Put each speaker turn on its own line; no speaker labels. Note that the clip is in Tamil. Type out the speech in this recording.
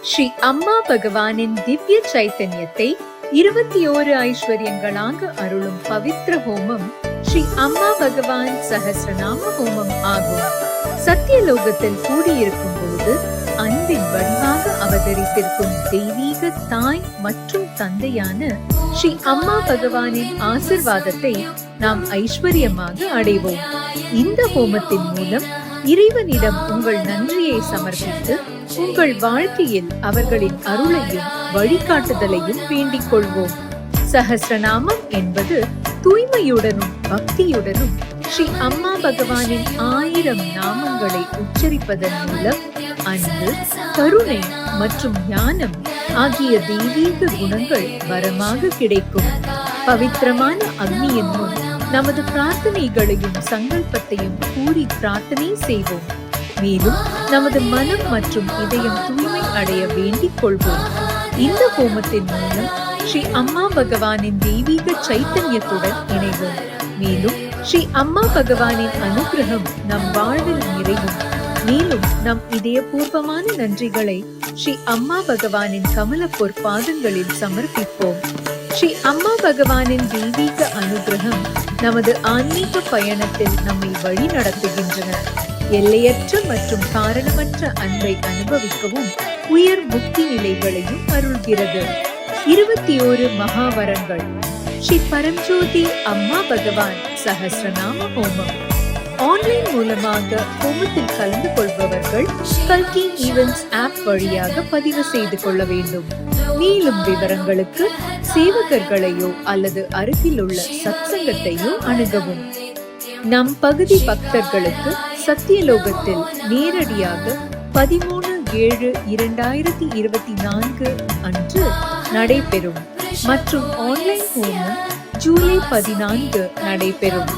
ஸ்ரீ அம்மா பகவானின் திவ்ய சைத்தன்யத்தை 21 ஐஸ்வர்யங்களாக அருளும் பவித்ர ஹோமம் ஸ்ரீ அம்மா பகவான் சஹஸ்ரநாம ஹோமம் ஆகும். சத்தியலோகத்தில் கூடியிருக்கும் போது அன்பின் வடிவாக அவதரித்திருக்கும் தெய்வீக தாய் மற்றும் தந்தையான ஸ்ரீ அம்மா பகவானின் ஆசிர்வாதத்தை நாம் ஐஸ்வர்யமாக அடைவோம். இந்த ஹோமத்தின் மூலம் இறைவனிடம் உங்கள் நன்றியை சமர்ப்பித்து உங்கள் வாழ்க்கையில் அவர்களின் அருளையும் வழிகாட்டுதலையும் வேண்டிக் கொள்வோம். சஹஸ்ரநாமம் என்பது தூய்மையுடனும் பக்தியுடனும் ஸ்ரீ அம்மா பகவானின் 1000 நாமங்களை உச்சரிப்பதன் மூலம் அன்பு, கருணை மற்றும் ஞானம் ஆகிய தெய்வீக குணங்கள் வரமாக கிடைக்கும். பவித்திரமான அக்னியின் முன் நமது பிரார்த்தனைகளையும் சங்கல்பத்தையும் கூறி பிரார்த்தனை செய்வோம். மேலும் நமது மனம் மற்றும் இதயம் தூய்மை அடைய வேண்டிக் கொள்வோம். இந்த ஹோமத்தின் மூலம் ஸ்ரீ அம்மா பகவானின் தெய்வீக சைத்தன்யத்துடன் இணைவோம். மேலும் ஸ்ரீ அம்மா பகவானின் அனுகிரகம் நம் வாழ்வில் நிறைவும். மேலும் நம் இதயபூர்வமான நன்றிகளை ஸ்ரீ அம்மா பகவானின் கமல பொற்பாதங்களில் சமர்ப்பிப்போம். ஸ்ரீ அம்மா பகவானின் தெய்வீக அனுகிரகம் நமது ஆன்மீக பயணத்தில் நம்மை வழி நடத்துகின்றன. எல்லையற்ற மற்றும் காரணமற்ற அன்பை அனுபவிக்கவும் உயர் முக்தி நிலைகளையும் அருள்கிறது. 21 மகாவரங்கள். ஸ்ரீ பரம்ஜோதி அம்மா பகவான் சஹஸ்ரநாம ஹோமம். ஆன்லைன் மூலமாக ஹோமத்தில் கலந்து கொள்பவர்கள் கல்கி ஈவென்ட்ஸ் ஆப் வழியாக பதிவு செய்து கொள்ள வேண்டும். மேலும் விவரங்களுக்கு சேவகர்களையோ அல்லது அருகில் உள்ள சத்சங்கத்தையோ அணுகவும். நம் பகுதி பக்தர்களுக்கு சத்தியலோகத்தில் நேரடியாக 13/7/2024 அன்று நடைபெறும் மற்றும் ஆன்லைன் ஹோமம் ஜூலை 14 நடைபெறும்.